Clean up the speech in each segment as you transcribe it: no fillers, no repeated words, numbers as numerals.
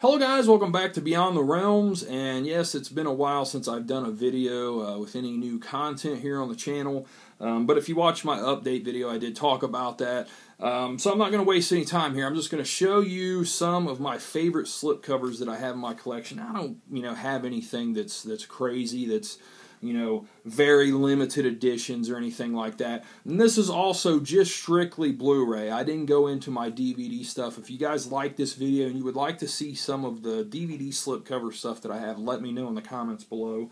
Hello guys, welcome back to Beyond the Realms, and yes, it's been a while since I've done a video with any new content here on the channel, but if you watched my update video, I did talk about that, so I'm not going to waste any time here. I'm just going to show you some of my favorite slipcovers that I have in my collection. I don't, have anything that's crazy, that's very limited editions or anything like that. And this is also just strictly Blu-ray. I didn't go into my DVD stuff. If you guys like this video and you would like to see some of the DVD slipcover stuff that I have, let me know in the comments below.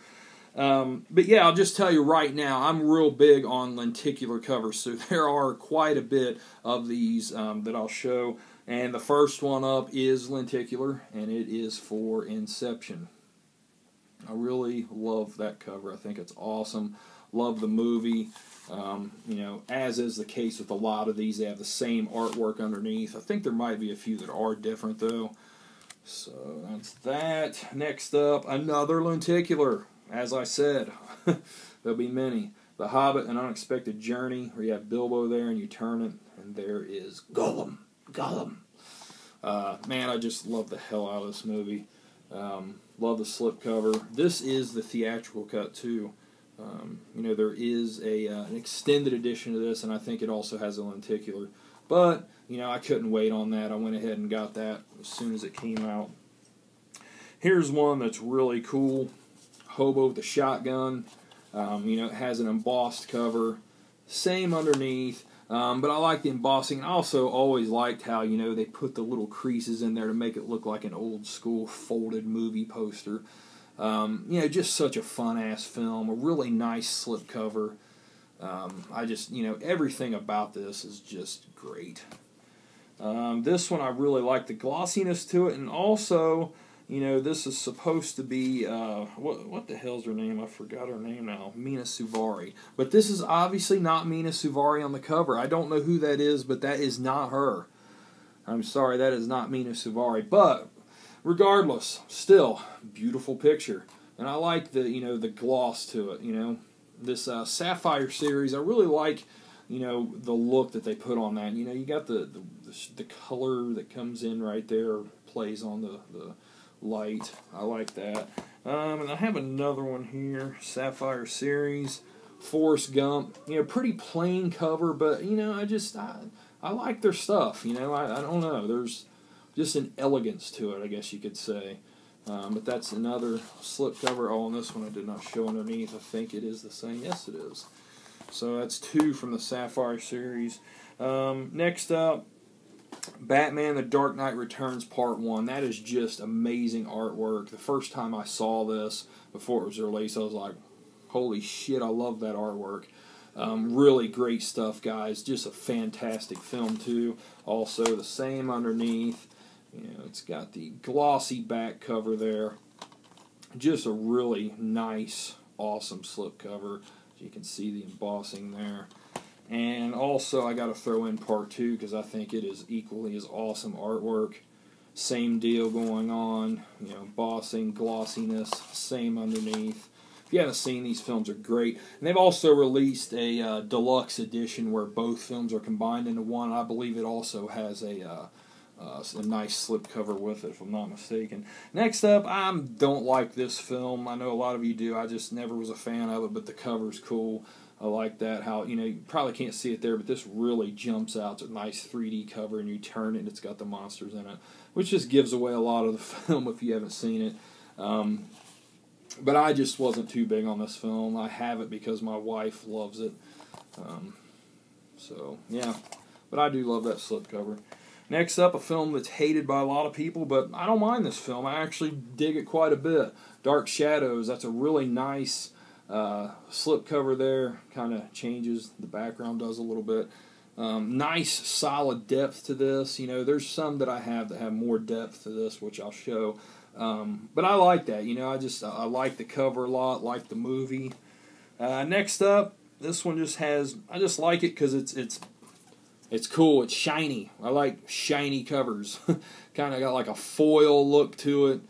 But yeah, I'll just tell you right now, I'm real big on lenticular covers, so there are quite a bit of these that I'll show. And the first one up is lenticular, and it is for Inception. I really love that cover. I think it's awesome. Love the movie. As is the case with a lot of these, they have the same artwork underneath. I think there might be a few that are different though. So that's that. Next up, another lenticular. As I said, there'll be many. The Hobbit, An Unexpected Journey, where you have Bilbo there and you turn it, and there is Gollum. Man, I just love the hell out of this movie. Love the slipcover. This is the theatrical cut too. There is an extended edition of this, and I think it also has a lenticular. But I couldn't wait on that. I went ahead and got that as soon as it came out. Here's one that's really cool. Hobo with a Shotgun. It has an embossed cover. Same underneath. But I like the embossing. I also always liked how, they put the little creases in there to make it look like an old school folded movie poster. Just such a fun-ass film. A really nice slipcover. Everything about this is just great. This one, I really like the glossiness to it, and also, this is supposed to be, what the hell's her name? I forgot her name now. Mina Suvari. But this is obviously not Mina Suvari on the cover. I don't know who that is, but that is not her. I'm sorry, that is not Mina Suvari. But, regardless, still, beautiful picture. And I like the, the gloss to it, This Sapphire series, I really like, the look that they put on that. You got the color that comes in right there, plays on the light. I like that. And I have another one here, Sapphire series, Forrest Gump. Pretty plain cover, but I like their stuff. I don't know. There's just an elegance to it, I guess you could say. But that's another slipcover. Oh, and this one I did not show underneath. I think it is the same. Yes, it is. So that's two from the Sapphire series. Next up, Batman The Dark Knight Returns Part 1. That is just amazing artwork. The first time I saw this, before it was released, I was like, holy shit, I love that artwork. Really great stuff, guys. Just a fantastic film, too. Also, the same underneath. It's got the glossy back cover there. Just a really nice, awesome slipcover. You can see the embossing there. And also, I got to throw in Part 2 because I think it is equally as awesome artwork. Same deal going on. Embossing, glossiness, same underneath. If you haven't seen, these films are great. And they've also released a deluxe edition where both films are combined into one. I believe it also has a nice slipcover with it, if I'm not mistaken. Next up, I don't like this film. I know a lot of you do. I just never was a fan of it, but the cover's cool. I like that, how, you probably can't see it there, but this really jumps out. It's a nice 3D cover, and you turn it, and it's got the monsters in it, which just gives away a lot of the film if you haven't seen it. But I just wasn't too big on this film. I have it because my wife loves it. So, yeah. But I do love that slipcover. Next up, a film that's hated by a lot of people, but I don't mind this film. I actually dig it quite a bit. Dark Shadows. That's a really nice slipcover there. Kind of changes. The background does a little bit. Nice, solid depth to this. There's some that I have that have more depth to this, which I'll show. But I like that. I like the cover a lot. Like the movie. Next up, this one just has. I just like it because it's cool. It's shiny. I like shiny covers. Kind of got like a foil look to it.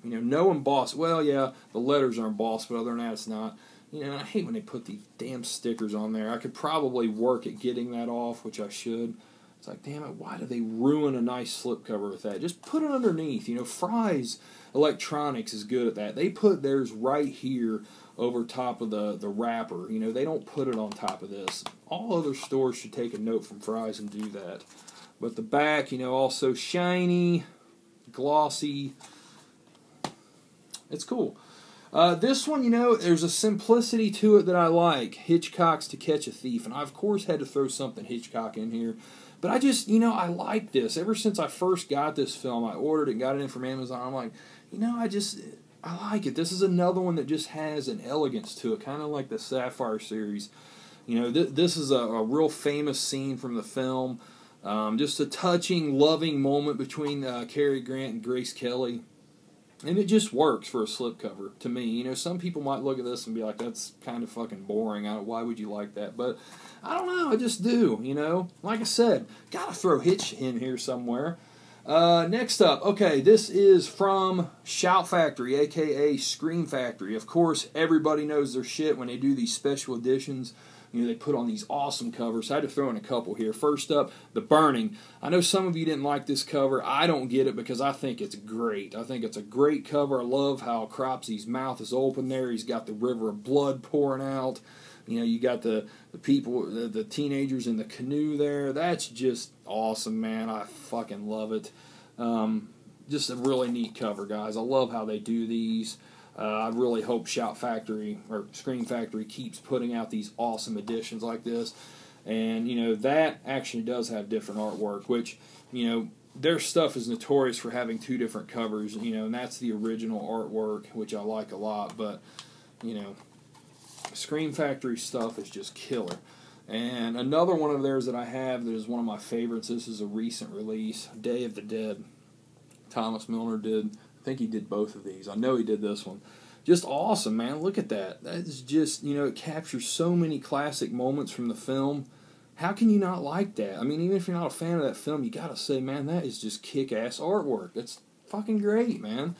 No embossed. Well, yeah, the letters are embossed, but other than that, it's not. I hate when they put these damn stickers on there. I could probably work at getting that off, which I should. It's like, damn it, why do they ruin a nice slipcover with that? Just put it underneath. You know, Fry's Electronics is good at that. They put theirs right here over top of the wrapper. You know, they don't put it on top of this. All other stores should take a note from Fry's and do that. But the back, you know, also shiny, glossy. It's cool. This one, you know, there's a simplicity to it that I like. Hitchcock's To Catch a Thief. And I, of course, had to throw something Hitchcock in here. But I just, you know, I like this. Ever since I first got this film, I ordered it, got it in from Amazon. I'm like, you know, I like it. This is another one that just has an elegance to it, kind of like the Sapphire series. You know, this is a real famous scene from the film. Just a touching, loving moment between Cary Grant and Grace Kelly. And it just works for a slipcover, to me. You know, some people might look at this and be like, that's kind of fucking boring. Why would you like that? But I don't know, I just do, you know. Like I said, gotta throw Hitch in here somewhere. Next up, okay, this is from Shout Factory, a.k.a. Scream Factory. Of course, everybody knows their shit when they do these special editions. You know, they put on these awesome covers. I had to throw in a couple here. First up, The Burning. I know some of you didn't like this cover. I don't get it because I think it's great. I think it's a great cover. I love how Cropsy's mouth is open there. He's got the river of blood pouring out. You know, you got the people, the teenagers in the canoe there. That's just awesome, man. I fucking love it. Just a really neat cover, guys. I love how they do these. I really hope Shout Factory or Scream Factory keeps putting out these awesome editions like this. And, you know, that actually does have different artwork, which, you know, their stuff is notorious for having two different covers, you know, and that's the original artwork, which I like a lot. But, you know, Scream Factory stuff is just killer. And another one of theirs that I have that is one of my favorites, this is a recent release, Day of the Dead. Thomas Milner did. I think he did both of these. I know he did this one. Just awesome, man. Look at that. That is just, you know, it captures so many classic moments from the film. How can you not like that? I mean, even if you're not a fan of that film, you gotta say, man, that is just kick-ass artwork. That's fucking great, man.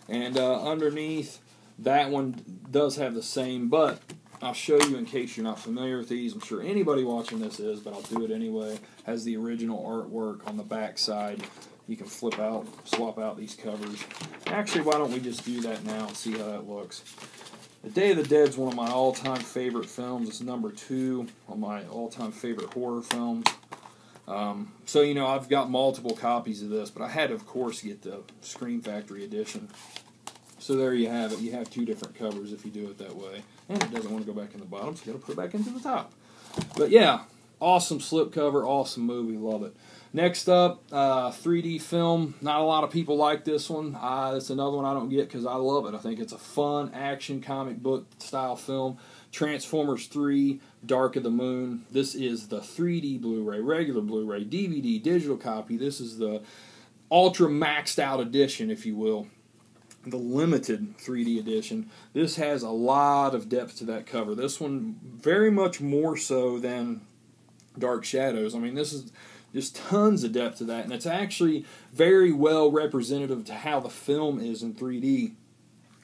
And underneath, that one does have the same, but I'll show you in case you're not familiar with these. I'm sure anybody watching this is, but I'll do it anyway. Has the original artwork on the back side. You can swap out these covers. Actually, why don't we just do that now and see how that looks. The Day of the Dead is one of my all-time favorite films. It's number 2 on my all-time favorite horror films. So, you know, I've got multiple copies of this, but I had to, of course, get the Scream Factory edition. So there you have it. You have two different covers if you do it that way. And it doesn't want to go back in the bottom, so you got to put it back into the top. But yeah, awesome slipcover, awesome movie, love it. Next up, 3D film. Not a lot of people like this one. It's another one I don't get because I love it. I think it's a fun action comic book style film. Transformers 3, Dark of the Moon. This is the 3D Blu-ray, regular Blu-ray, DVD, digital copy. This is the ultra maxed out edition, if you will. The limited 3D edition. This has a lot of depth to that cover. This one very much more so than Dark Shadows. I mean, this is just tons of depth to that, and it's actually very well representative to how the film is in 3D.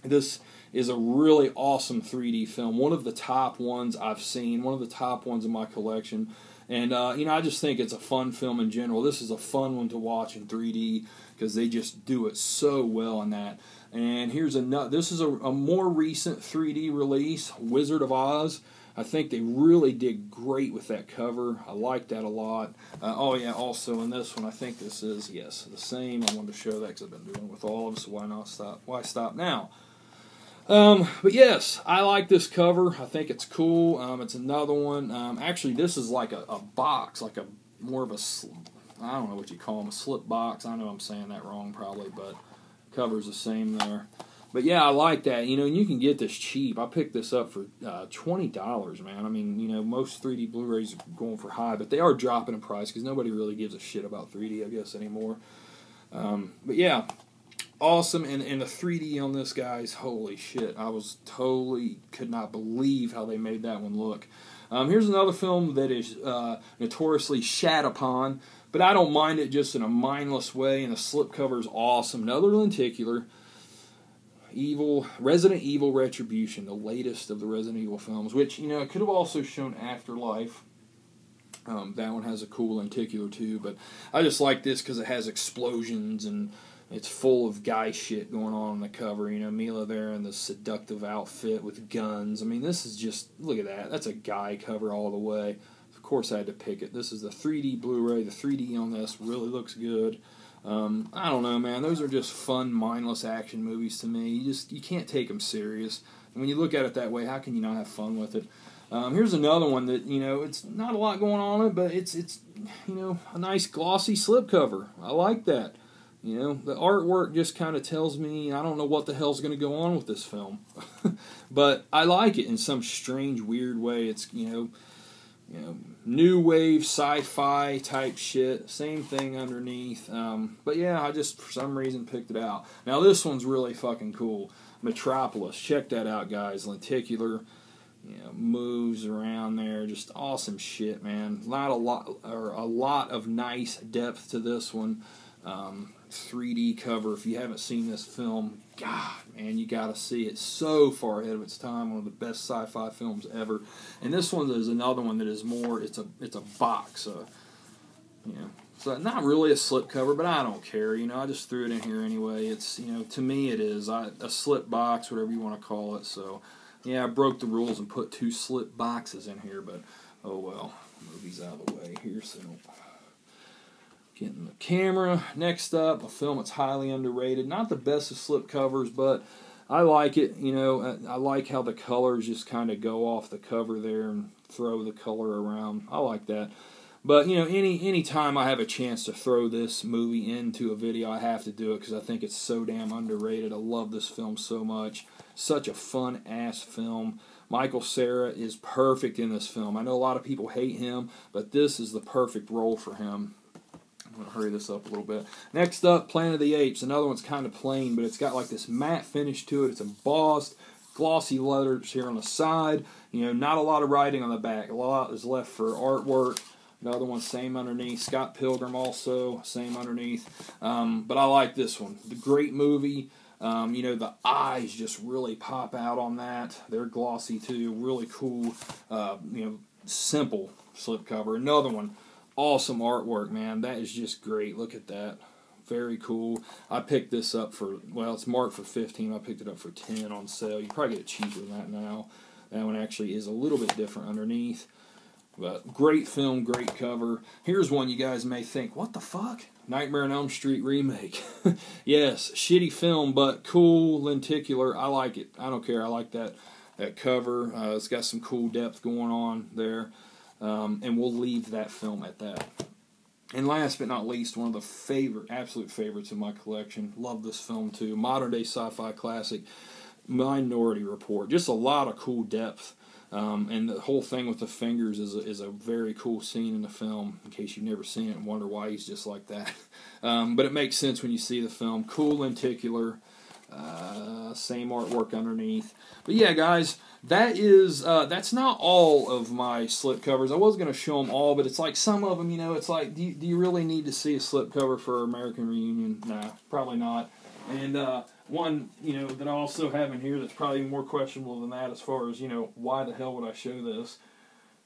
This is a really awesome 3D film. One of the top ones I've seen, one of the top ones in my collection. And, you know, I just think it's a fun film in general. This is a fun one to watch in 3D because they just do it so well in that. And here's another. This is a more recent 3D release, Wizard of Oz. I think they really did great with that cover. I like that a lot. Oh, yeah, also in this one, I think this is, yes, the same. I wanted to show that because I've been doing it with all of them, so why not stop? Why stop now? But yes, I like this cover. I think it's cool. It's another one. Actually, this is like a box, like a more of a, I don't know what you call them, a slip box. I know I'm saying that wrong probably, but cover's the same there. But yeah, I like that. You know, and you can get this cheap. I picked this up for $20, man. I mean, you know, most 3D Blu-rays are going for high, but they are dropping in price because nobody really gives a shit about 3D, I guess, anymore. But yeah, awesome. And the 3D on this, guys, holy shit. I was totally could not believe how they made that one look. Here's another film that is notoriously shat upon, but I don't mind it just in a mindless way, and the slipcover is awesome. Another lenticular. Resident Evil Retribution, the latest of the Resident Evil films, which, you know, it could have also shown Afterlife. That one has a cool lenticular too, but I just like this because it has explosions and it's full of guy shit going on the cover. You know, Mila there in the seductive outfit with guns. I mean, this is just, look at that. That's a guy cover all the way. Of course I had to pick it. This is the 3D Blu-ray. The 3D on this really looks good. I don't know, man. Those are just fun, mindless action movies to me. You can't take them serious. And when you look at it that way, how can you not have fun with it? Here's another one that, you know, it's not a lot going on in it, but it's you know, a nice glossy slipcover. I like that. You know, the artwork just kind of tells me I don't know what the hell's going to go on with this film. But I like it in some strange, weird way. It's, you know, new wave sci-fi type shit. Same thing underneath. But yeah, I just for some reason picked it out. Now this one's really fucking cool. Metropolis. Check that out, guys. Lenticular. You know, moves around there. Just awesome shit, man. A lot of nice depth to this one. 3D cover. If you haven't seen this film, God, man, you got to see it. So far ahead of its time. One of the best sci-fi films ever. And this one is another one that is more. It's a box. You know, so not really a slip cover, but I don't care. You know, I just threw it in here anyway. It's, you know, to me it is a slip box, whatever you want to call it. So yeah, I broke the rules and put 2 slip boxes in here, but oh well. Movie's out of the way here, so. Getting the camera. Next up, a film that's highly underrated. Not the best of slip covers, but I like it. You know, I like how the colors just kind of go off the cover there and throw the color around. I like that. But, you know, any time I have a chance to throw this movie into a video, I have to do it because I think it's so damn underrated. I love this film so much. Such a fun-ass film. Michael Cera is perfect in this film. I know a lot of people hate him, but this is the perfect role for him. I'm going to hurry this up a little bit. Next up, Planet of the Apes. Another one's kind of plain, but it's got like this matte finish to it. It's embossed, glossy letters here on the side. You know, not a lot of writing on the back. A lot is left for artwork. Another one, same underneath. Scott Pilgrim also, same underneath. But I like this one. The great movie. You know, the eyes just really pop out on that. They're glossy too. Really cool, you know, simple slipcover. Another one. Awesome artwork, man. That is just great. Look at that. Very cool. I picked this up for, well, it's marked for 15. I picked it up for 10 on sale. You probably get it cheaper than that now. That one actually is a little bit different underneath. But great film, great cover. Here's one you guys may think, what the fuck? Nightmare on Elm Street remake. Yes, shitty film, but cool, lenticular. I like it. I don't care. I like that cover. It's got some cool depth going on there. And we'll leave that film at that. And last but not least, one of the absolute favorites in my collection. Love this film too. Modern day sci-fi classic, Minority Report. Just a lot of cool depth. And the whole thing with the fingers is a very cool scene in the film, in case you've never seen it and wonder why he's just like that. But it makes sense when you see the film. Cool lenticular. Same artwork underneath. But yeah, guys, that's not all of my slip covers. I was going to show them all, but it's like some of them, you know, it's like, do you really need to see a slip cover for American Reunion? Nah, probably not. And one, you know, that I also have in here that's probably more questionable than that as far as, you know, why the hell would I show this?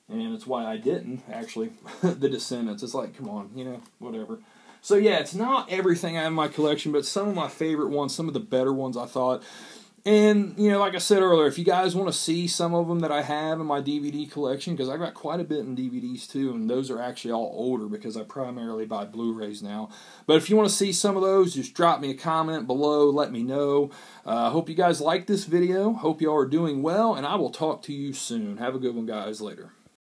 And it's why I didn't, actually. The Descendants. It's like, come on, you know, whatever. So yeah, it's not everything I have in my collection, but some of my favorite ones, some of the better ones I thought. And, you know, like I said earlier, if you guys want to see some of them that I have in my DVD collection, because I got quite a bit in DVDs too, and those are actually all older because I primarily buy Blu-rays now. But if you want to see some of those, just drop me a comment below, let me know. I hope you guys like this video. Hope you all are doing well, and I will talk to you soon. Have a good one, guys. Later.